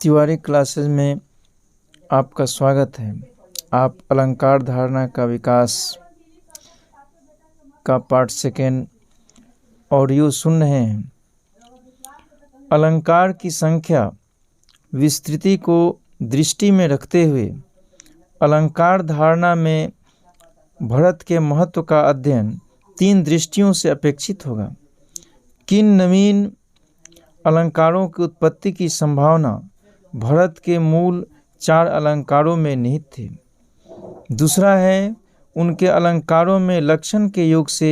Tiwari classes में आपका स्वागत है। आप अलंकार धारणा का विकास का पार्ट सेकेंड ऑडियो सुन रहे हैं। अलंकार की संख्या विस्तृति को दृष्टि में रखते हुए अलंकार धारणा में भरत के महत्व का अध्ययन 3 दृष्टियों से अपेक्षित होगा। किन नवीन अलंकारों की उत्पत्ति की संभावना भरत के मूल 4 अलंकारों में निहित थी। दूसरा है उनके अलंकारों में लक्षण के योग से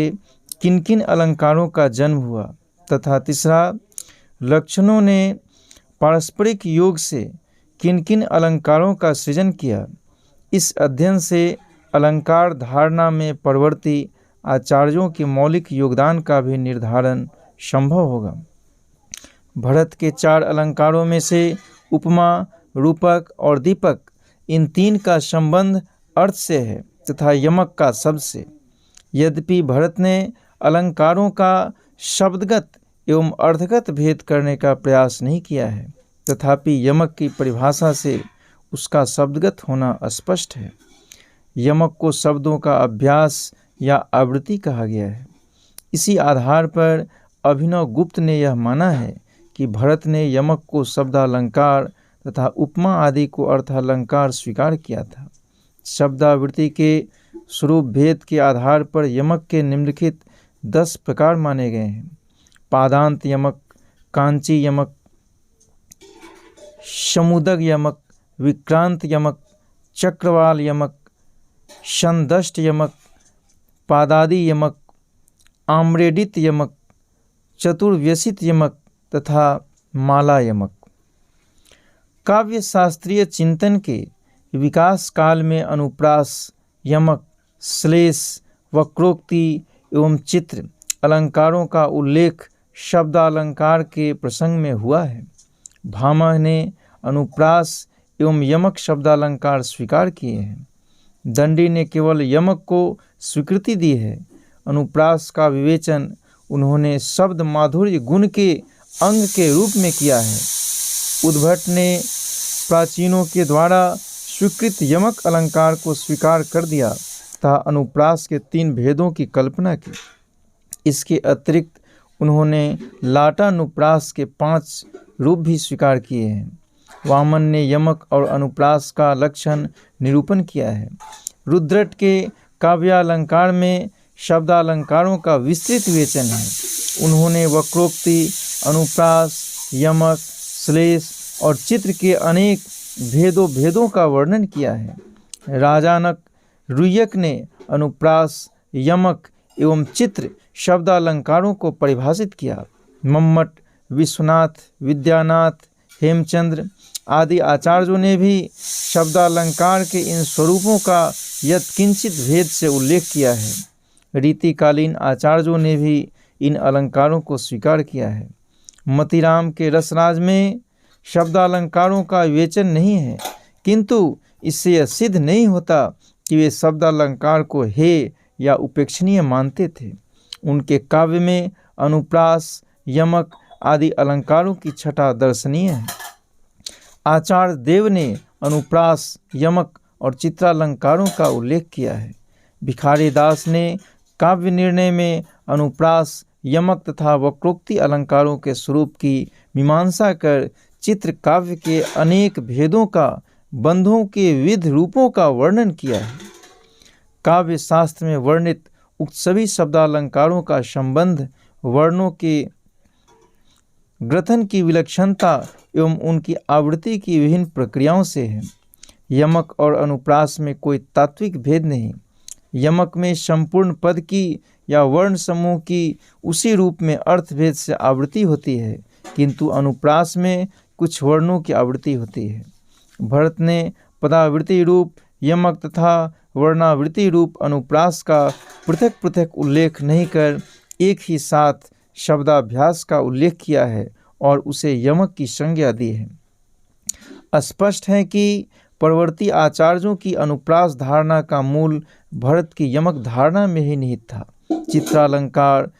किन किन अलंकारों का जन्म हुआ, तथा तीसरा लक्षणों ने पारस्परिक योग से किन किन अलंकारों का सृजन किया। इस अध्ययन से अलंकार धारणा में परवर्ती आचार्यों के मौलिक योगदान का भी निर्धारण संभव होगा। भरत के 4 अलंकारों में से उपमा, रूपक और दीपक, इन 3 का संबंध अर्थ से है तथा यमक का शब्द से। यद्यपि भरत ने अलंकारों का शब्दगत एवं अर्थगत भेद करने का प्रयास नहीं किया है, तथापि यमक की परिभाषा से उसका शब्दगत होना स्पष्ट है। यमक को शब्दों का अभ्यास या आवृत्ति कहा गया है। इसी आधार पर अभिनव गुप्त ने यह माना है कि भरत ने यमक को शब्दालंकार तथा उपमा आदि को अर्थालंकार स्वीकार किया था। शब्दावृत्ति के स्वरूप भेद के आधार पर यमक के निम्नलिखित 10 प्रकार माने गए हैं: पादांत यमक, कांची यमक, समुदग यमक, विक्रांत यमक, चक्रवाल यमक, संदष्ट यमक, पादादि यमक, आम्रेडित यमक, चतुर्व्यसित यमक तथा माला यमक। काव्य शास्त्रीय चिंतन के विकास काल में अनुप्रास, यमक, श्लेष, वक्रोक्ति एवं चित्र अलंकारों का उल्लेख शब्दालंकार के प्रसंग में हुआ है। भामह ने अनुप्रास एवं यमक शब्दालंकार स्वीकार किए हैं। दंडी ने केवल यमक को स्वीकृति दी है। अनुप्रास का विवेचन उन्होंने शब्द माधुर्य गुण के अंग के रूप में किया है। उद्भट ने प्राचीनों के द्वारा स्वीकृत यमक अलंकार को स्वीकार कर दिया तथा अनुप्रास के 3 भेदों की कल्पना की। इसके अतिरिक्त उन्होंने लाटानुप्रास के 5 रूप भी स्वीकार किए हैं। वामन ने यमक और अनुप्रास का लक्षण निरूपण किया है। रुद्रट के काव्यालंकार में शब्दालंकारों का विस्तृत विवेचन है। उन्होंने वक्रोक्ति, अनुप्रास, यमक, श्लेष और चित्र के अनेक भेदों का वर्णन किया है। राजानक रुय्यक ने अनुप्रास, यमक एवं चित्र शब्दालंकारों को परिभाषित किया। मम्मट, विश्वनाथ, विद्यानाथ, हेमचंद्र आदि आचार्यों ने भी शब्दालंकार के इन स्वरूपों का यत्किंचित भेद से उल्लेख किया है। रीतिकालीन आचार्यों ने भी इन अलंकारों को स्वीकार किया है। मतिराम के रसराज में शब्दालंकारों का विवेचन नहीं है, किंतु इससे यह सिद्ध नहीं होता कि वे शब्दालंकार को हेय या उपेक्षणीय मानते थे। उनके काव्य में अनुप्रास, यमक आदि अलंकारों की छटा दर्शनीय है। आचार्य देव ने अनुप्रास, यमक और चित्रालंकारों का उल्लेख किया है। भिखारी दास ने काव्य निर्णय में अनुप्रास, यमक तथा वक्रोक्ति अलंकारों के स्वरूप की मीमांसा कर चित्र काव्य के अनेक भेदों का, बंधों के विविध रूपों का वर्णन किया है। काव्य शास्त्र में वर्णित उक्त सभी शब्दालंकारों का संबंध वर्णों के ग्रथन की विलक्षणता एवं उनकी आवृत्ति की विभिन्न प्रक्रियाओं से है। यमक और अनुप्रास में कोई तात्विक भेद नहीं। यमक में संपूर्ण पद की या वर्ण समूह की उसी रूप में अर्थभेद से आवृत्ति होती है, किंतु अनुप्रास में कुछ वर्णों की आवृत्ति होती है। भरत ने पदावृत्ति रूप यमक तथा वर्णावृत्ति रूप अनुप्रास का पृथक पृथक उल्लेख नहीं कर एक ही साथ शब्दाभ्यास का उल्लेख किया है और उसे यमक की संज्ञा दी है। स्पष्ट है कि परवर्ती आचार्यों की अनुप्रास धारणा का मूल भरत की यमक धारणा में ही निहित था। चित्रालंकार,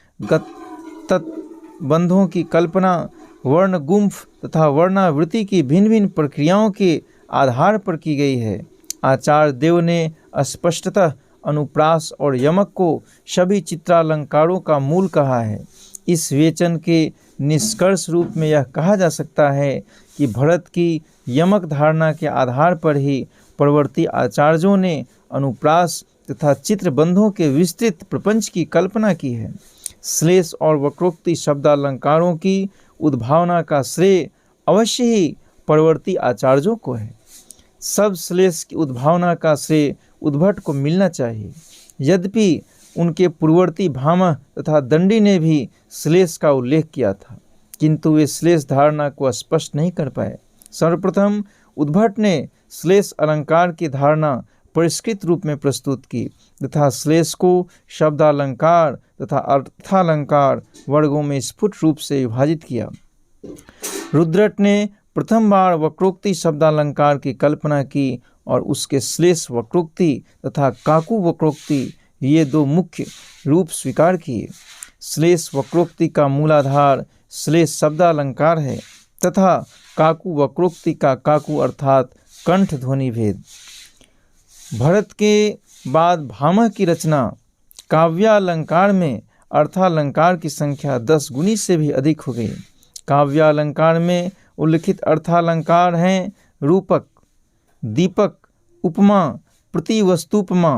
तत्बंधों की कल्पना, वर्ण गुम्फ तथा वर्णावृत्ति की भिन्न भिन्न प्रक्रियाओं के आधार पर की गई है। आचार्य देव ने स्पष्टतः अनुप्रास और यमक को सभी चित्रालंकारों का मूल कहा है। इस विवेचन के निष्कर्ष रूप में यह कहा जा सकता है कि भरत की यमक धारणा के आधार पर ही परवर्ती आचार्यों ने अनुप्रास तथा चित्रबंधों के विस्तृत प्रपंच की कल्पना की है। श्लेष और वक्रोक्ति शब्दालंकारों की उद्भावना का श्रेय अवश्य ही परवर्ती आचार्यों को है। सब श्लेष की उद्भावना का श्रेय उद्भट को मिलना चाहिए। यद्यपि उनके पूर्ववर्ती भामह तथा दंडी ने भी श्लेष का उल्लेख किया था, किंतु वे श्लेष धारणा को स्पष्ट नहीं कर पाए। सर्वप्रथम उद्भट ने श्लेष अलंकार की धारणा परिष्कृत रूप में प्रस्तुत की तथा श्लेष को शब्दालंकार तथा अर्थालंकार वर्गों में स्फुट रूप से विभाजित किया। रुद्रट ने प्रथम बार वक्रोक्ति शब्दालंकार की कल्पना की और उसके श्लेष वक्रोक्ति तथा काकु वक्रोक्ति ये दो मुख्य रूप स्वीकार किए। श्लेष वक्रोक्ति का मूलाधार श्लेष शब्दालंकार है तथा काकु वक्रोक्ति का काकु अर्थात कंठ ध्वनि भेद। भरत के बाद भामह की रचना काव्यालंकार में अर्थालंकार की संख्या 10 गुनी से भी अधिक हो गई। काव्यालंकार में उल्लिखित अर्थालंकार हैं रूपक, दीपक, उपमा, प्रतिवस्तुपमा,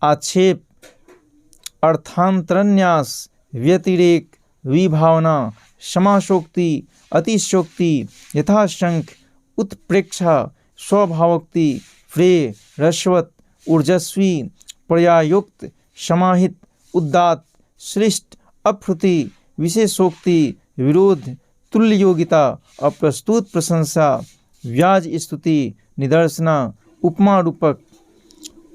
आक्षेप, अर्थांतरन्यास, व्यतिरेक, विभावना, समासोक्ति, अतिशोक्ति, यथाशंख, उत्प्रेक्षा, स्वभावोक्ति, फ्रेय, रसवत, ऊर्जस्वी, पर्यायोक्त, समाहित, उदात्त, श्लिष्ट, अप्रुति, विशेषोक्ति, विरोध, तुल्य योगिता, अप्रस्तुत प्रशंसा, व्याज स्तुति, निदर्शना, उपमा रूपक,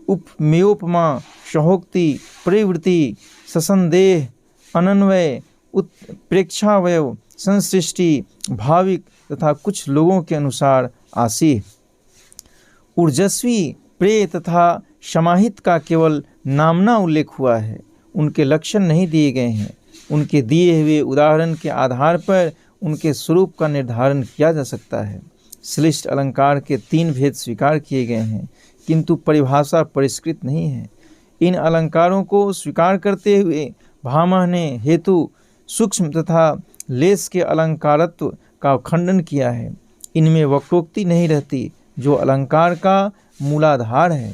उपमेयोपमा, सहोक्ति, प्रवृत्ति, ससंदेह, अनन्वय, उत्प्रेक्षावयव, संसृष्टि, भाविक तथा कुछ लोगों के अनुसार आसीह। ऊर्जस्वी, प्रेय तथा समाहित का केवल नामना उल्लेख हुआ है, उनके लक्षण नहीं दिए गए हैं। उनके दिए हुए उदाहरण के आधार पर उनके स्वरूप का निर्धारण किया जा सकता है। श्लिष्ट अलंकार के 3 भेद स्वीकार किए गए हैं, किंतु परिभाषा परिष्कृत नहीं है। इन अलंकारों को स्वीकार करते हुए भामह ने हेतु, सूक्ष्म तथा लेस के अलंकारत्व का खंडन किया है। इनमें वक्रोक्ति नहीं रहती, जो अलंकार का मूलाधार है।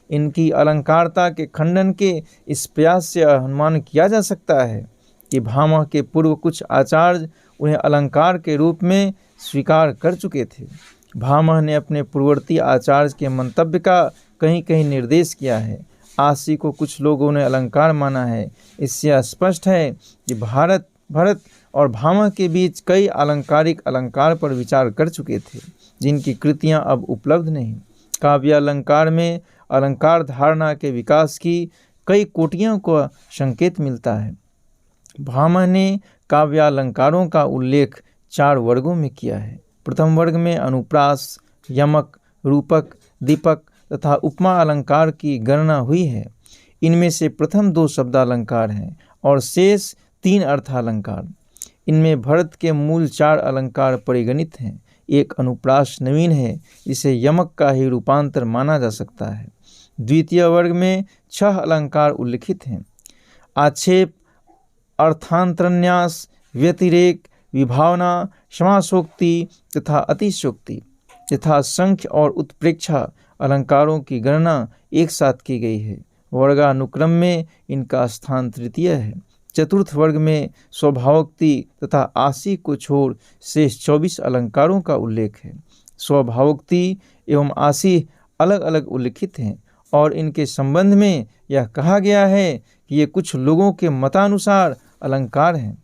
इनकी अलंकारता के खंडन के इस प्रयास से अनुमान किया जा सकता है कि भामह के पूर्व कुछ आचार्य उन्हें अलंकार के रूप में स्वीकार कर चुके थे। भामह ने अपने पूर्ववर्ती आचार्य के मंतव्य का कहीं कहीं निर्देश किया है। आशी को कुछ लोगों ने अलंकार माना है। इससे स्पष्ट है कि भरत और भामह के बीच कई अलंकारिक अलंकार पर विचार कर चुके थे, जिनकी कृतियां अब उपलब्ध नहीं। काव्यालंकार में अलंकार धारणा के विकास की कई कोटियों को संकेत मिलता है। भामह ने काव्यालंकारों का उल्लेख 4 वर्गों में किया है। प्रथम वर्ग में अनुप्रास, यमक, रूपक, दीपक तथा उपमा अलंकार की गणना हुई है। इनमें से प्रथम 2 शब्दालंकार हैं और शेष 3 अर्थालंकार। इनमें भरत के मूल 4 अलंकार परिगणित हैं। एक अनुप्रास नवीन है, इसे यमक का ही रूपांतर माना जा सकता है। द्वितीय वर्ग में 6 अलंकार उल्लिखित हैं। आक्षेप, अर्थांतरन्यास, व्यतिरेक, विभावना, समासोक्ति तथा अतिशोक्ति तथा संख्य और उत्प्रेक्षा अलंकारों की गणना एक साथ की गई है। वर्गानुक्रम में इनका स्थान तृतीय है। चतुर्थ वर्ग में स्वभावोक्ति तथा आशी को छोड़ शेष 24 अलंकारों का उल्लेख है। स्वभावोक्ति एवं आशी अलग अलग उल्लिखित हैं और इनके संबंध में यह कहा गया है कि ये कुछ लोगों के मतानुसार अलंकार हैं।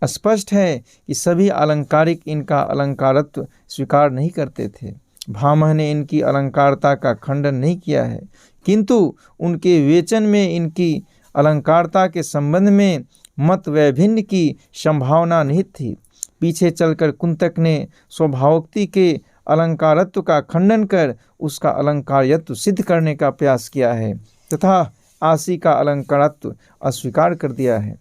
स्पष्ट है कि सभी अलंकारिक इनका अलंकारत्व स्वीकार नहीं करते थे। भामह ने इनकी अलंकारता का खंडन नहीं किया है, किंतु उनके विवेचन में इनकी अलंकारता के संबंध में मत वैभिन्न की संभावना निहित थी। पीछे चलकर कुंतक ने स्वभावोक्ति के अलंकारत्व का खंडन कर उसका अलंकार्यत्व सिद्ध करने का प्रयास किया है तथा आशी का अलंकारत्व अस्वीकार कर दिया है।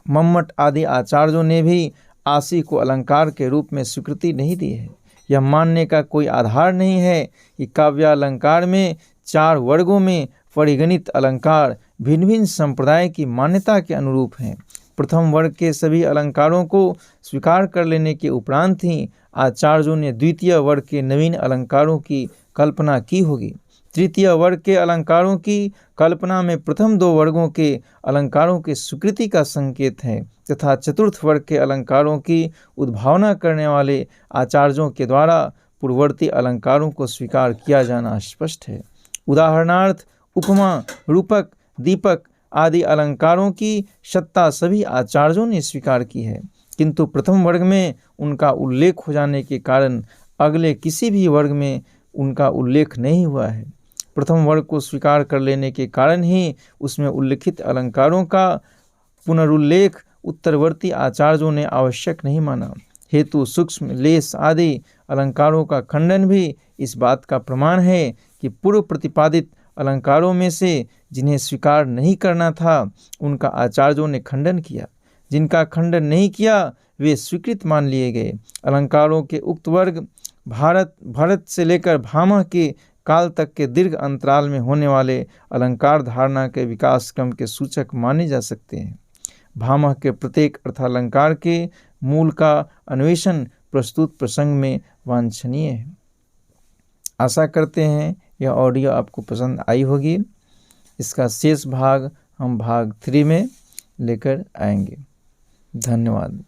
मम्मट आदि आचार्यों ने भी आशी को अलंकार के रूप में स्वीकृति नहीं दी है। यह मानने का कोई आधार नहीं है कि काव्यालंकार में 4 वर्गों में परिगणित अलंकार भिन्न भिन्न संप्रदाय की मान्यता के अनुरूप हैं। प्रथम वर्ग के सभी अलंकारों को स्वीकार कर लेने के उपरांत ही आचार्यों ने द्वितीय वर्ग के नवीन अलंकारों की कल्पना की होगी। तृतीय वर्ग के अलंकारों की कल्पना में प्रथम 2 वर्गों के अलंकारों की स्वीकृति का संकेत है तथा चतुर्थ वर्ग के अलंकारों की उद्भावना करने वाले आचार्यों के द्वारा पूर्ववर्ती अलंकारों को स्वीकार किया जाना स्पष्ट है। उदाहरणार्थ उपमा, रूपक, दीपक आदि अलंकारों की सत्ता सभी आचार्यों ने स्वीकार की है, किंतु प्रथम वर्ग में उनका उल्लेख हो जाने के कारण अगले किसी भी वर्ग में उनका उल्लेख नहीं हुआ है। प्रथम वर्ग को स्वीकार कर लेने के कारण ही उसमें उल्लिखित अलंकारों का पुनरुल्लेख उत्तरवर्ती आचार्यों ने आवश्यक नहीं माना। हेतु, सूक्ष्म, लेस आदि अलंकारों का खंडन भी इस बात का प्रमाण है कि पूर्व प्रतिपादित अलंकारों में से जिन्हें स्वीकार नहीं करना था उनका आचार्यों ने खंडन किया। जिनका खंडन नहीं किया वे स्वीकृत मान लिए गए। अलंकारों के उक्त वर्ग भरत से लेकर भामह के काल तक के दीर्घ अंतराल में होने वाले अलंकार धारणा के विकास क्रम के सूचक माने जा सकते हैं। भामह के प्रत्येक अर्थालंकार के मूल का अन्वेषण प्रस्तुत प्रसंग में वांछनीय है। आशा करते हैं यह ऑडियो आपको पसंद आई होगी। इसका शेष भाग हम भाग 3 में लेकर आएंगे। धन्यवाद।